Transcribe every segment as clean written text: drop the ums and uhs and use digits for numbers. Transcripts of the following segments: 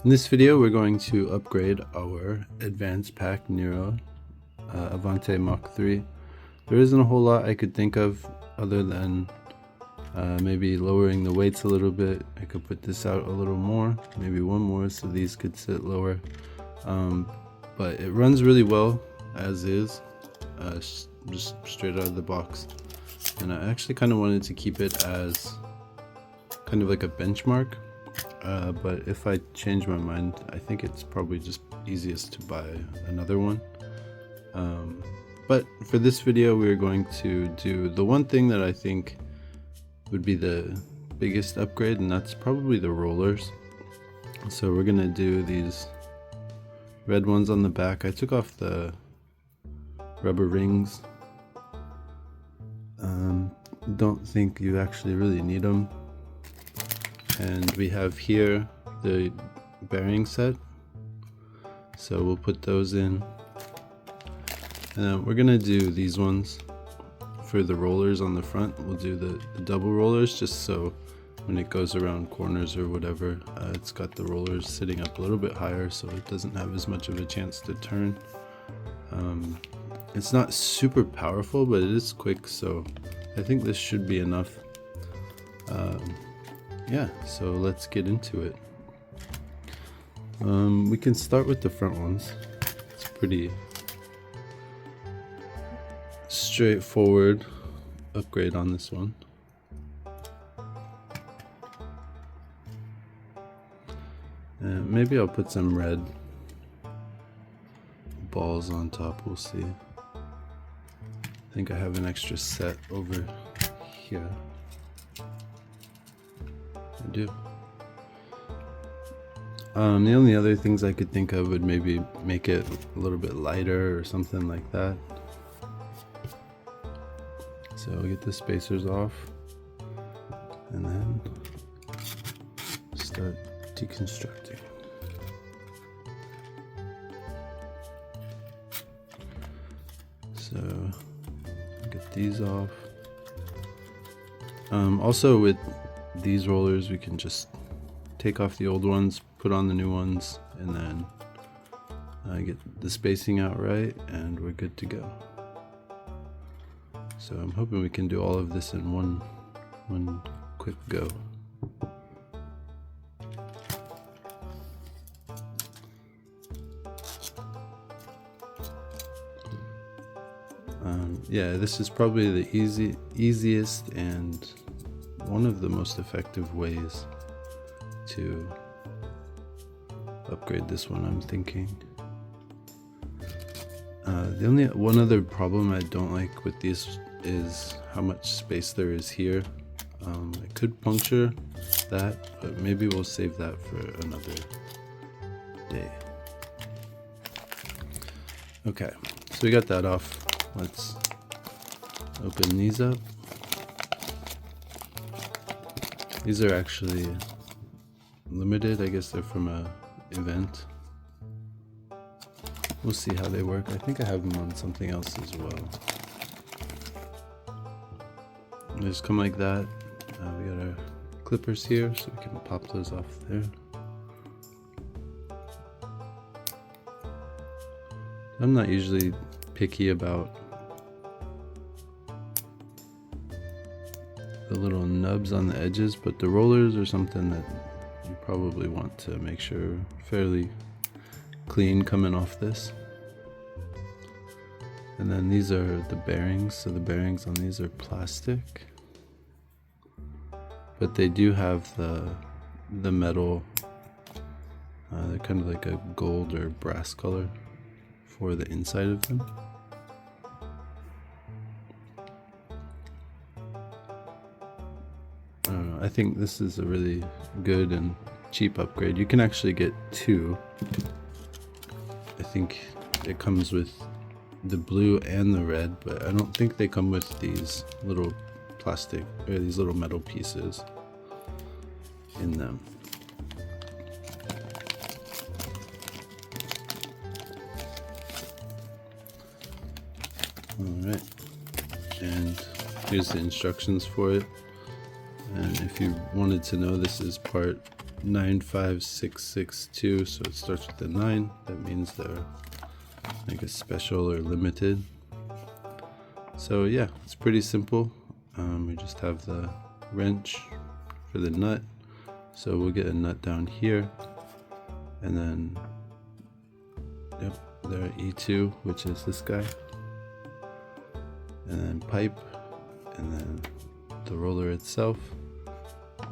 In this video, we're going to upgrade our Advanced Pack Aero Avante Mk.III. There isn't a whole lot I could think of other than maybe lowering the weights a little bit. I could put this out a little more, maybe one more, so these could sit lower. But it runs really well as is, just straight out of the box. And I actually kind of wanted to keep it as kind of like a benchmark. But if I change my mind, I think it's probably just easiest to buy another one. But for this video, we're going to do the one thing that I think would be the biggest upgrade, and that's probably the rollers. So we're gonna do these red ones on the back. I took off the rubber rings. Don't think you actually really need them. And we have here the bearing set, so we'll put those in. And then we're gonna do these ones for the rollers on the front. We'll do the double rollers just so when it goes around corners or whatever, it's got the rollers sitting up a little bit higher so it doesn't have as much of a chance to turn. It's not super powerful, but it is quick, so I think this should be enough. Yeah, so let's get into it. We can start with the front ones. It's pretty straightforward upgrade on this one. And maybe I'll put some red balls on top, we'll see. I think I have an extra set over here. I do. The only other things I could think of would maybe make it a little bit lighter or something like that. So I'll get the spacers off and then start deconstructing. So get these off. Also with these rollers, we can just take off the old ones, put on the new ones, and then get the spacing out right, and we're good to go. So I'm hoping we can do all of this in one quick go. Yeah, this is probably the easiest and one of the most effective ways to upgrade this one, I'm thinking. The only one other problem I don't like with these is how much space there is here. I could puncture that, but maybe we'll save that for another day. Okay, so we got that off. Let's open these up. These are actually limited. I guess they're from a event. We'll see how they work. I think I have them on something else as well. They just come like that. We got our clippers here, so we can pop those off there. I'm not usually picky about the little nubs on the edges, but the rollers are something that you probably want to make sure fairly clean coming off this. And then these are the bearings, so the bearings on these are plastic, but they do have the metal, they're kind of like a gold or brass color for the inside of them. I don't know, I think this is a really good and cheap upgrade. You can actually get two. I think it comes with the blue and the red, but I don't think they come with these little plastic or these little metal pieces in them. Alright, and here's the instructions for it. And if you wanted to know, this is part 95662, so it starts with the 9. That means they're I guess special or limited. So yeah, it's pretty simple. We just have the wrench for the nut, so we'll get a nut down here, and then yep, there E2, which is this guy, and then pipe, and then the roller itself,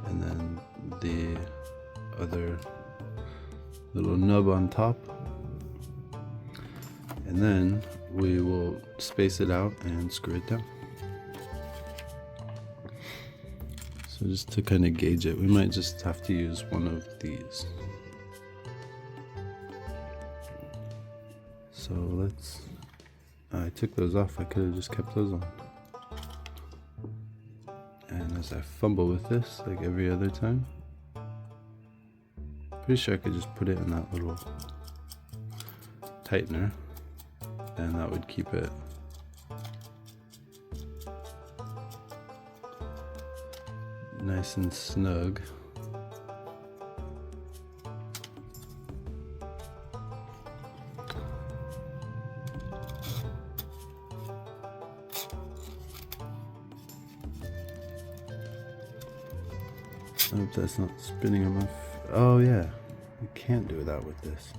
and then the other little nub on top, and then we will space it out and screw it down. So just to kind of gauge it, we might just have to use one of these. So let's, I took those off, I could have just kept those on. And as I fumble with this, like every other time, pretty sure I could just put it in that little tightener, and that would keep it nice and snug. I hope that's not spinning on my oh yeah, you can't do that with this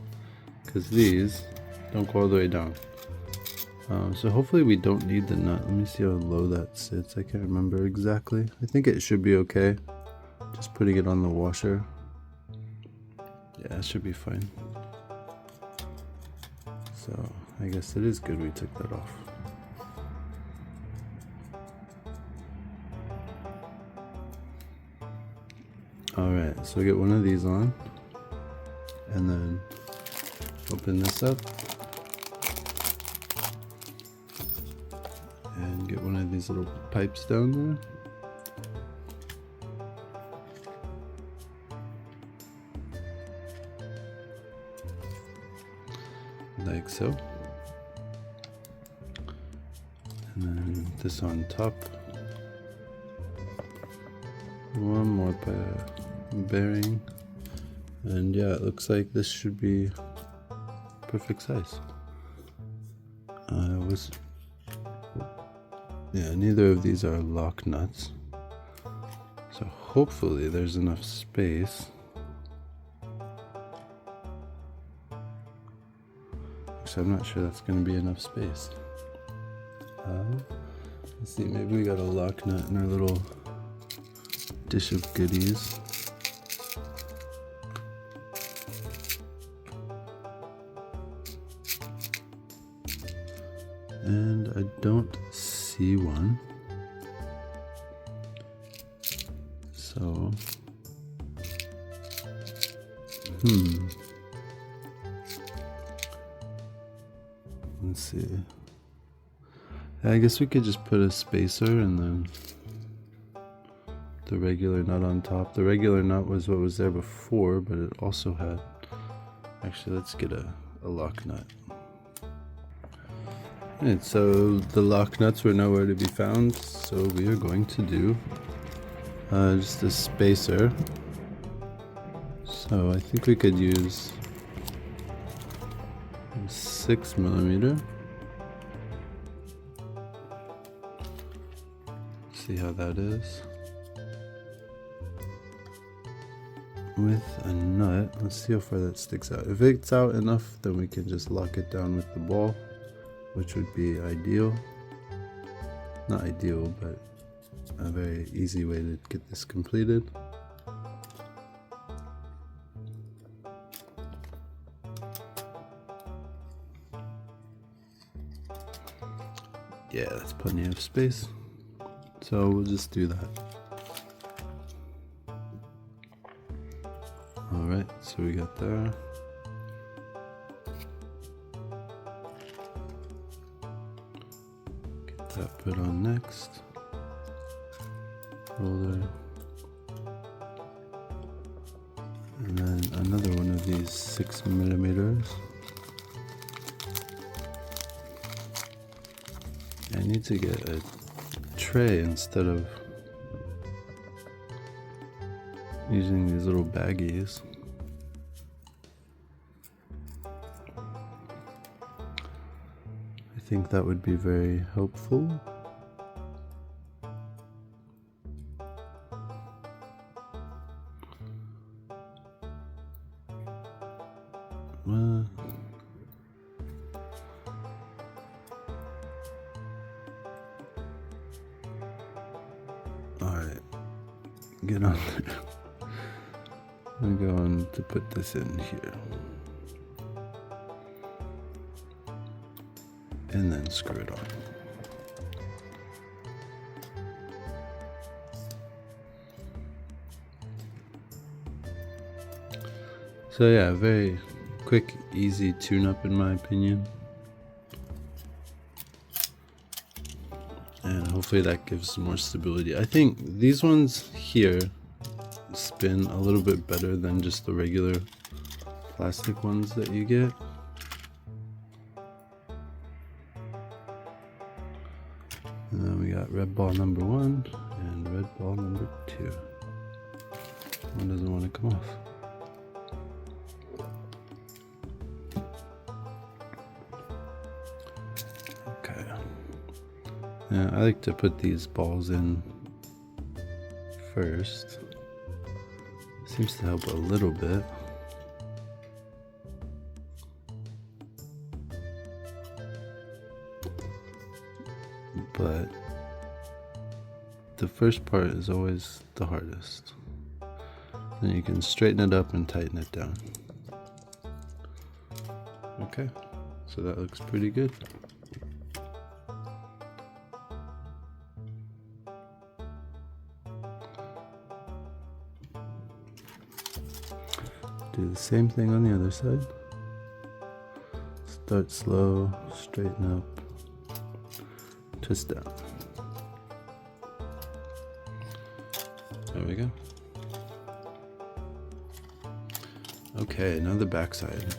because these don't go all the way down. So hopefully we don't need the nut. Let me see how low that sits. I can't remember exactly. I think it should be okay. Just putting it on the washer. Yeah, it should be fine. So I guess it is good we took that off. Alright, so we get one of these on, and then open this up and get one of these little pipes down there. Like so. And then this on top. One more bearing. And yeah, it looks like this should be perfect size. Yeah, neither of these are lock nuts. So hopefully there's enough space. Actually, I'm not sure that's going to be enough space. Let's see, maybe we got a lock nut in our little dish of goodies. And I don't see one. So, let's see. I guess we could just put a spacer and then the regular nut on top. The regular nut was what was there before, but it also had, actually let's get a lock nut. Alright, so the lock nuts were nowhere to be found, so we are going to do just a spacer. So I think we could use 6mm. See how that is. With a nut, let's see how far that sticks out. If it's out enough, then we can just lock it down with the ball, which would be ideal. Not ideal, but a very easy way to get this completed. Yeah, that's plenty of space. So we'll just do that. Alright, so we got there. Get that put on next. Roller. And then another one of these 6mm. I need to get a tray instead of, using these little baggies. I think that would be very helpful. Alright, get on there. I'm going to put this in here. And then screw it on. So yeah, very quick, easy tune-up in my opinion. And hopefully that gives some more stability. I think these ones here spin a little bit better than just the regular plastic ones that you get. And then we got red ball number 1 and red ball number 2. One doesn't want to come off. Okay. Yeah, I like to put these balls in first. Seems to help a little bit. But the first part is always the hardest. Then you can straighten it up and tighten it down. Okay, so that looks pretty good. Do the same thing on the other side. Start slow, straighten up, twist down. There we go. Okay, now the back side.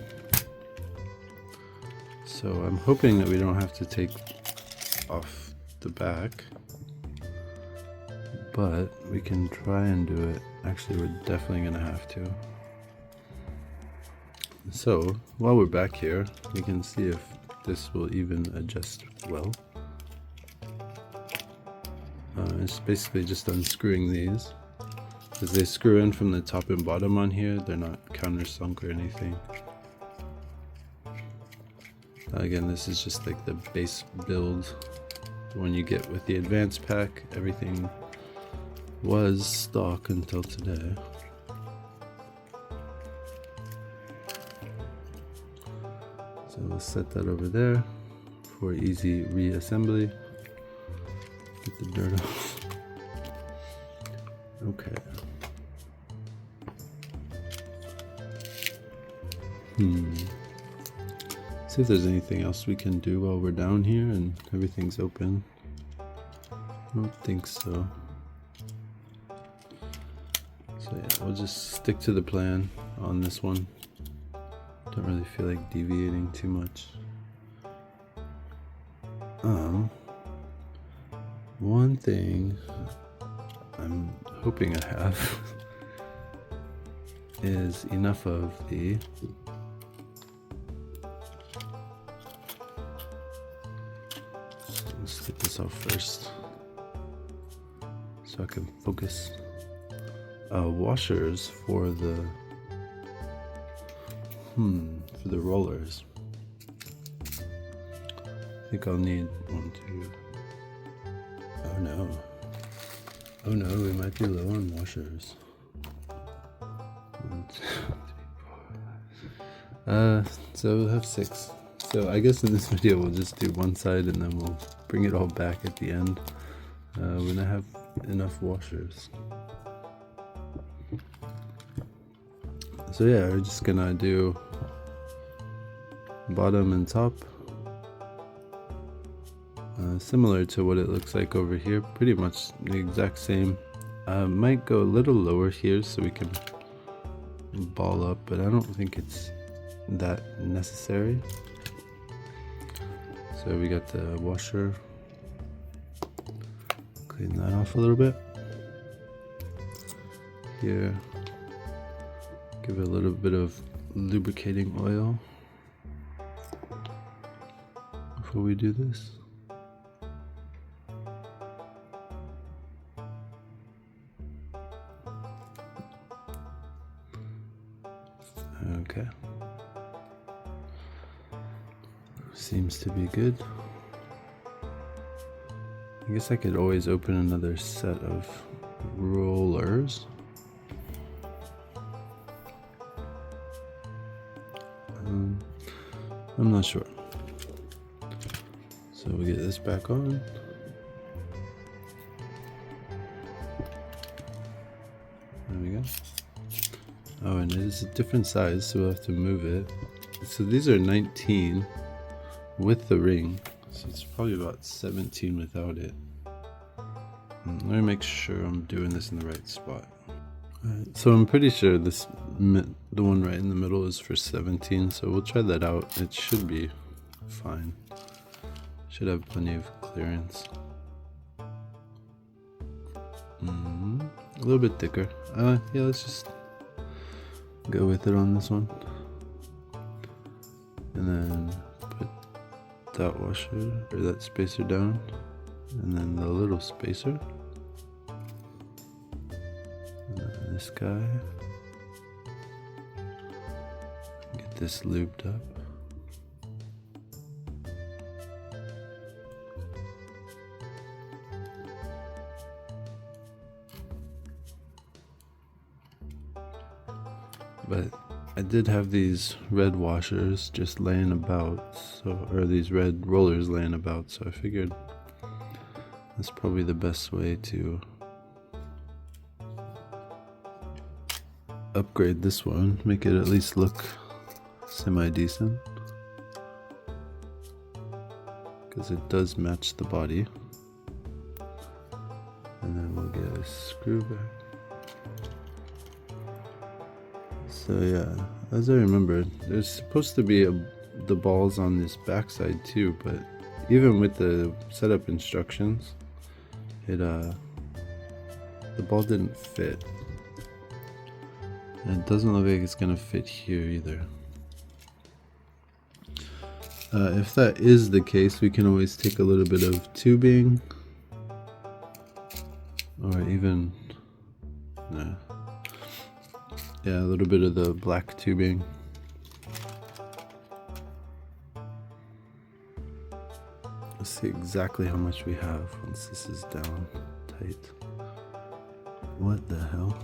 So I'm hoping that we don't have to take off the back, but we can try and do it. Actually, we're definitely gonna have to. So while we're back here, we can see if this will even adjust well. It's basically just unscrewing these, because they screw in from the top and bottom on here. They're not countersunk or anything. Again, this is just like the base build. The one you get with the advanced pack. Everything was stock until today. So we'll set that over there for easy reassembly. Get the dirt off. Okay. See if there's anything else we can do while we're down here and everything's open. I don't think so. So yeah, we'll just stick to the plan on this one. Don't really feel like deviating too much. One thing I'm hoping I have is enough of the let's get this off first so I can focus. Washers for the rollers. I think I'll need 1, 2. Oh no. Oh no, we might be low on washers. 1, 2, 3, 4. So we'll have 6. So I guess in this video we'll just do one side and then we'll bring it all back at the end when I have enough washers. So yeah, we're just gonna do bottom and top. Similar to what it looks like over here, pretty much the exact same. Might go a little lower here so we can ball up, but I don't think it's that necessary. So we got the washer, clean that off a little bit. Here, Give it a little bit of lubricating oil before we do this. Okay. Seems to be good. I guess I could always open another set of rollers. I'm not sure. So we get this back on. There we go. Oh, and it is a different size, so we'll have to move it. So these are 19 with the ring, so it's probably about 17 without it. Let me make sure I'm doing this in the right spot. Alright, so I'm pretty sure this, the one right in the middle is for 17, so we'll try that out. It should be fine. Should have plenty of clearance. A little bit thicker. Yeah, let's just go with it on this one. And then put that washer, or that spacer down. And then the little spacer. And then this guy. Get this lubed up. But I did have these red washers just laying about, so, or these red rollers laying about, so I figured that's probably the best way to upgrade this one, make it at least look semi-decent, because it does match the body. And then we'll get a screw back. So yeah, as I remember, there's supposed to be the balls on this backside too, but even with the setup instructions, the ball didn't fit. And it doesn't look like it's gonna fit here either. If that is the case, we can always take a little bit of tubing, or even, yeah, a little bit of the black tubing. Let's see exactly how much we have once this is down tight. What the hell?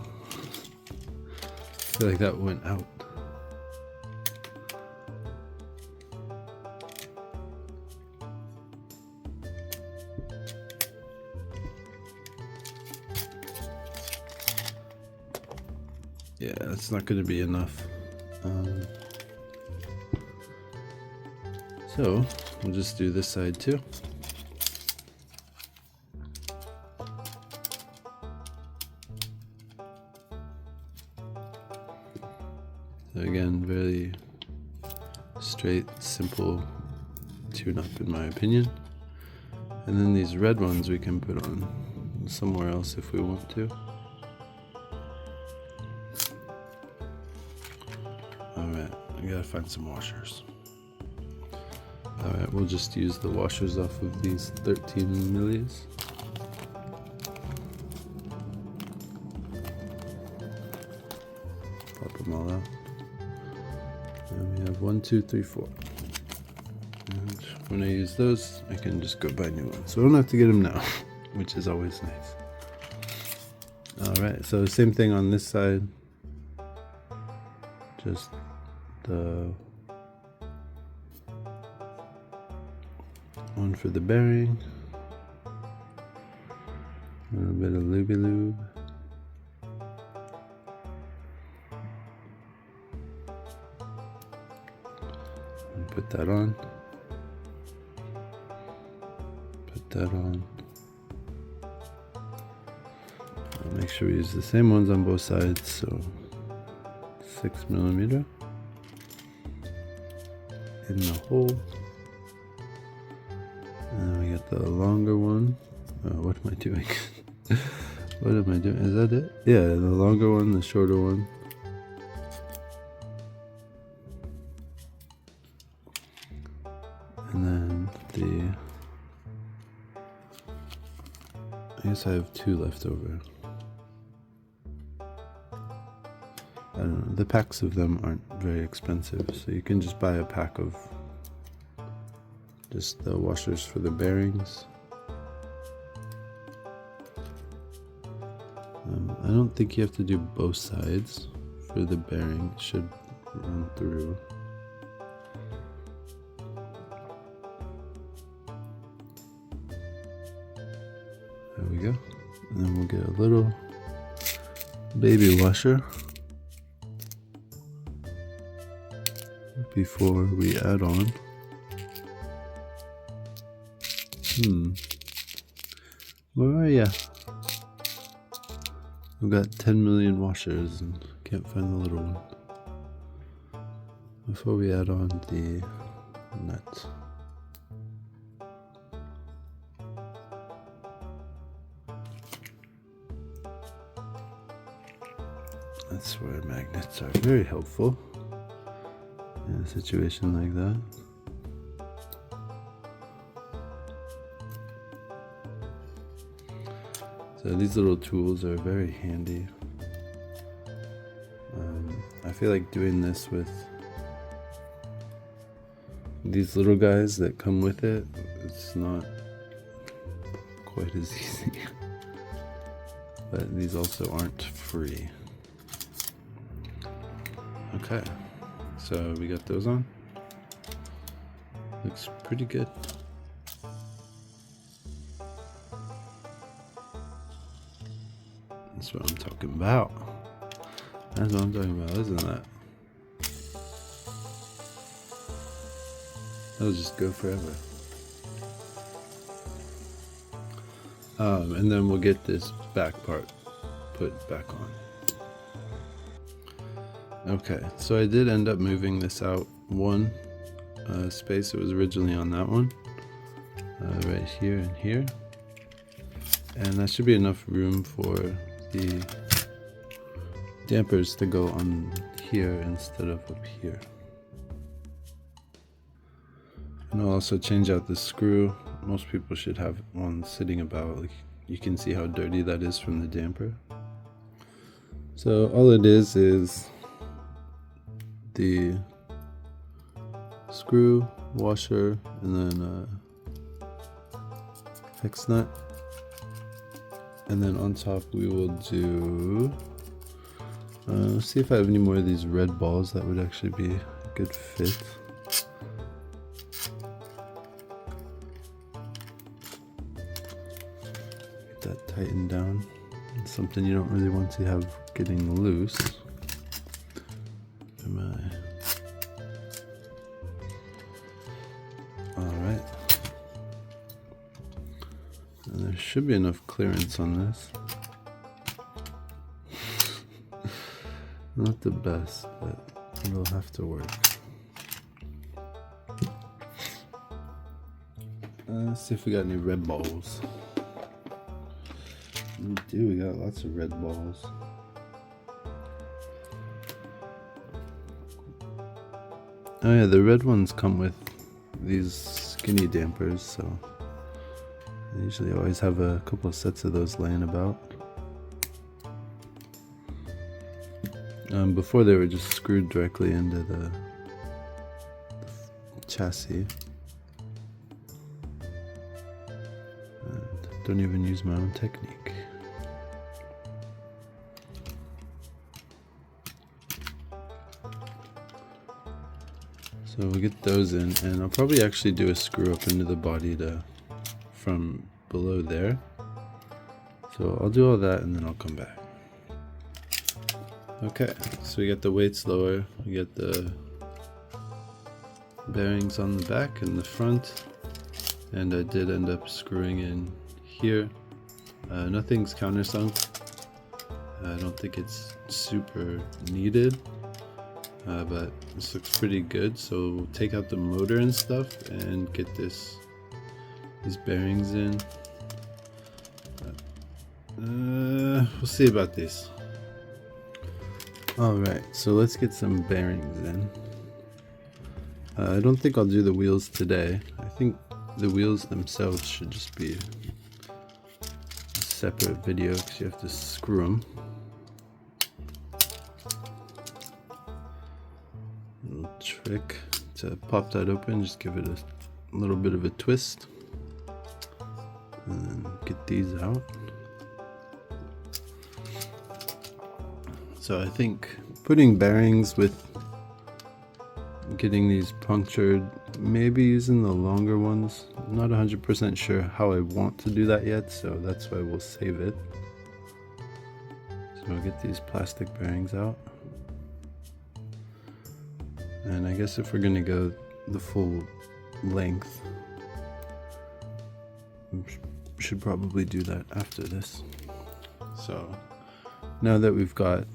I feel like that went out. Yeah, it's not going to be enough. So we'll just do this side too. So again, very straight, simple tune-up in my opinion. And then these red ones we can put on somewhere else if we want to. Alright, I gotta find some washers. Alright, we'll just use the washers off of these 13 millis. Pop them all out. And we have 1, 2, 3, 4. And when I use those, I can just go buy new ones. So I don't have to get them now, which is always nice. Alright, so same thing on this side. Just the one for the bearing, a little bit of lube lube, and put that on, put that on. I'll make sure we use the same ones on both sides, so 6mm in the hole. And then we got the longer one. What am I doing? What am I doing? Is that it? Yeah, the longer one, the shorter one. And then I guess I have 2 left over. I don't know, the packs of them aren't very expensive, so you can just buy a pack of just the washers for the bearings. I don't think you have to do both sides for the bearing. It should run through. There we go. And then we'll get a little baby washer before we add on. Where are ya? We've got 10 million washers and can't find the little one. Before we add on the nut. That's where magnets are very helpful in a situation like that. So these little tools are very handy. I feel like doing this with these little guys that come with it, it's not quite as easy. But these also aren't free. Okay, so we got those on. Looks pretty good. That's what I'm talking about. That's what I'm talking about, isn't that? That'll just go forever. And then we'll get this back part put back on. Okay, so I did end up moving this out one space. It was originally on that one, right here and here. And that should be enough room for the dampers to go on here instead of up here. And I'll also change out the screw. Most people should have one sitting about. Like, you can see how dirty that is from the damper. So all it is the screw, washer, and then hex nut. And then on top we will do, let's see if I have any more of these red balls that would actually be a good fit. Get that tightened down. It's something you don't really want to have getting loose. Alright. There should be enough clearance on this. Not the best, but it'll have to work. Let's see if we got any red balls. We do, we got lots of red balls. Oh yeah, the red ones come with these skinny dampers, so I usually always have a couple of sets of those laying about. Before they were just screwed directly into the chassis. And don't even use my own technique. So we'll get those in, and I'll probably actually do a screw up into the body from below there. So I'll do all that and then I'll come back. Okay, so we got the weights lower, we got the bearings on the back and the front, and I did end up screwing in here. Nothing's countersunk. I don't think it's super needed, but this looks pretty good. So we'll take out the motor and stuff and get these bearings in. We'll see about these. Alright, so let's get some bearings in. I don't think I'll do the wheels today. I think the wheels themselves should just be a separate video because you have to screw them. Little trick to pop that open, just give it a little bit of a twist and then get these out. So I think putting bearings with getting these punctured, maybe using the longer ones. I'm not 100% sure how I want to do that yet, so that's why we'll save it. So I'll get these plastic bearings out. And I guess if we're gonna go the full length, we should probably do that after this. So now that we've got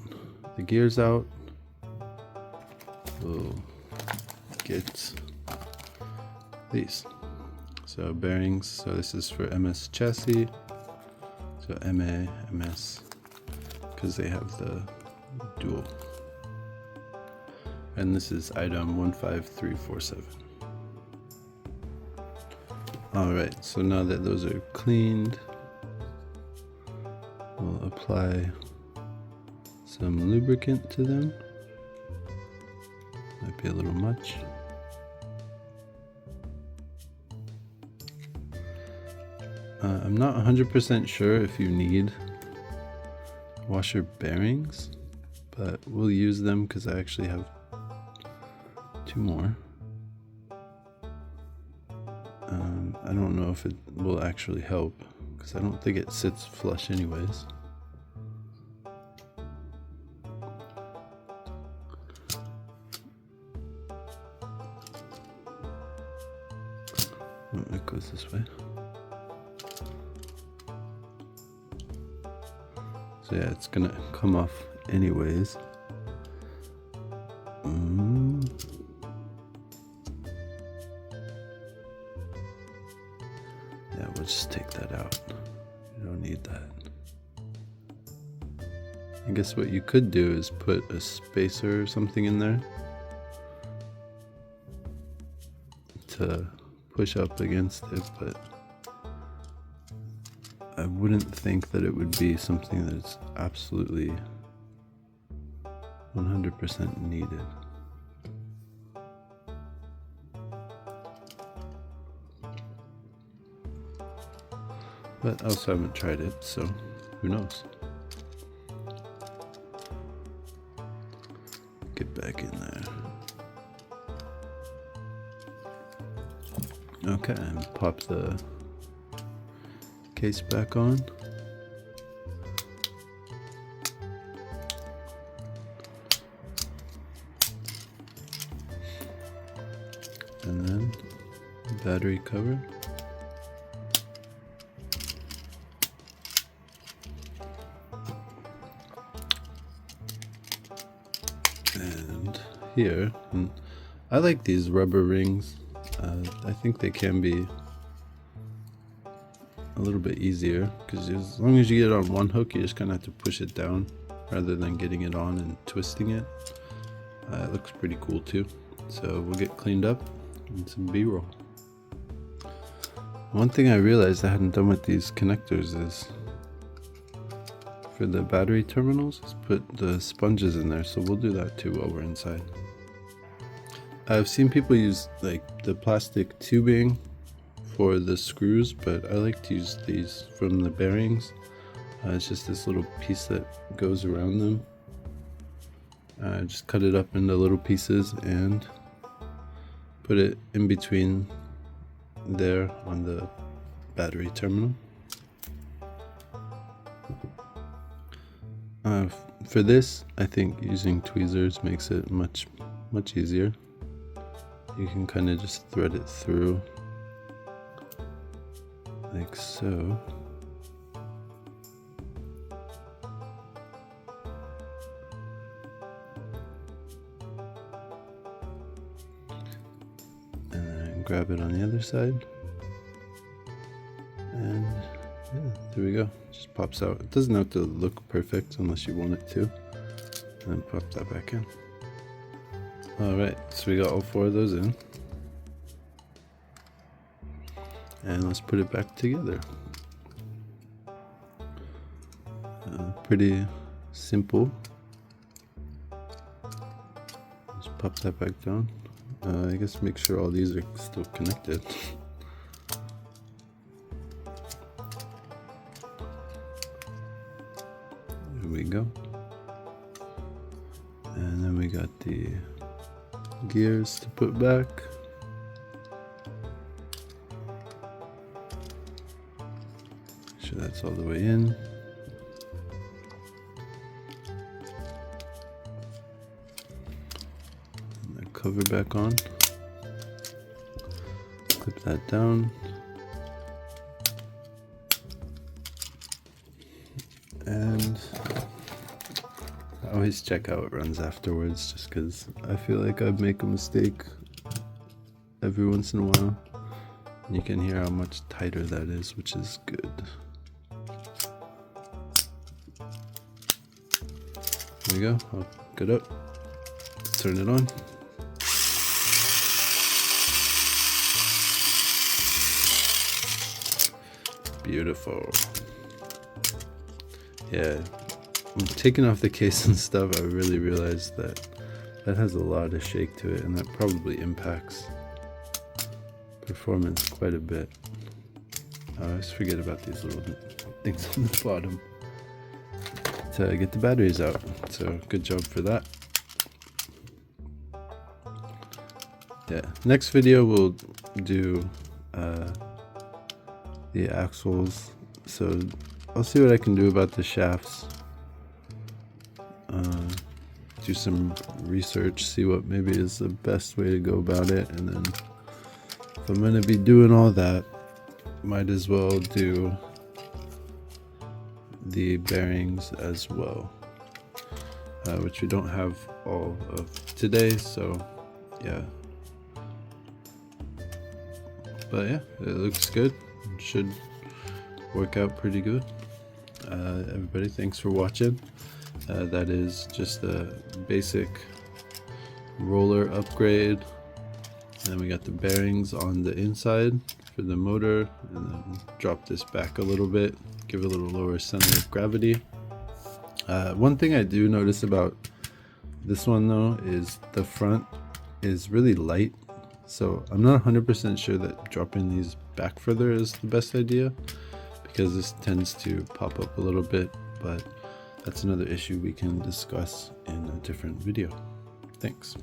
the gears out, we'll get these. So bearings, so this is for MS chassis, so MA, MS, because they have the dual. And this is item 15347. Alright, so now that those are cleaned, we'll apply some lubricant to them. Might be a little much. I'm not 100% sure if you need washer bearings, but we'll use them because I actually have 2 more. I don't know if it will actually help because I don't think it sits flush anyways. Oh, it goes this way. So yeah, it's gonna come off anyways. Yeah, we'll just take that out. You don't need that. I guess what you could do is put a spacer or something in there to push up against it, but I wouldn't think that it would be something that's absolutely 100% needed. But I also haven't tried it, so who knows? Get back in there. Okay, and pop the case back on. And then battery cover. And here, and I like these rubber rings. I think they can be a little bit easier because as long as you get it on one hook, you just kind of have to push it down rather than getting it on and twisting it. It looks pretty cool too. So we'll get cleaned up and some B-roll. One thing I realized I hadn't done with these connectors is for the battery terminals is put the sponges in there, so we'll do that too while we're inside. I've seen people use like the plastic tubing for the screws, but I like to use these from the bearings. It's just this little piece that goes around them. Just cut it up into little pieces and put it in between there on the battery terminal. For this, I think using tweezers makes it much easier. You can kind of just thread it through like so. And then grab it on the other side. And yeah, there we go. Just pops out. It doesn't have to look perfect unless you want it to. And then pop that back in. Alright, so we got all 4 of those in. And let's put it back together. Pretty simple. Let's pop that back down. I guess make sure all these are still connected. There we go. And then we got the gears to put back. Make sure that's all the way in. And the cover back on. Clip that down. And I always check how it runs afterwards, just because I feel like I make a mistake every once in a while. You can hear how much tighter that is, which is good. There we go. I'll hook it up. Turn it on. Beautiful. Yeah. When taking off the case and stuff, I really realized that that has a lot of shake to it, and that probably impacts performance quite a bit. I always forget about these little things on the bottom to get the batteries out. So good job for that. Yeah, next video we'll do the axles. So I'll see what I can do about the shafts. Do some research, see what maybe is the best way to go about it, and then if I'm going to be doing all that, might as well do the bearings as well, which we don't have all of today, so yeah. But yeah, it looks good. It should work out pretty good. Everybody, thanks for watching. That is just a basic roller upgrade. And then we got the bearings on the inside for the motor, and then drop this back a little bit, give it a little lower center of gravity. One thing I do notice about this one though is the front is really light, so I'm not 100% sure that dropping these back further is the best idea, because this tends to pop up a little bit, but that's another issue we can discuss in a different video. Thanks.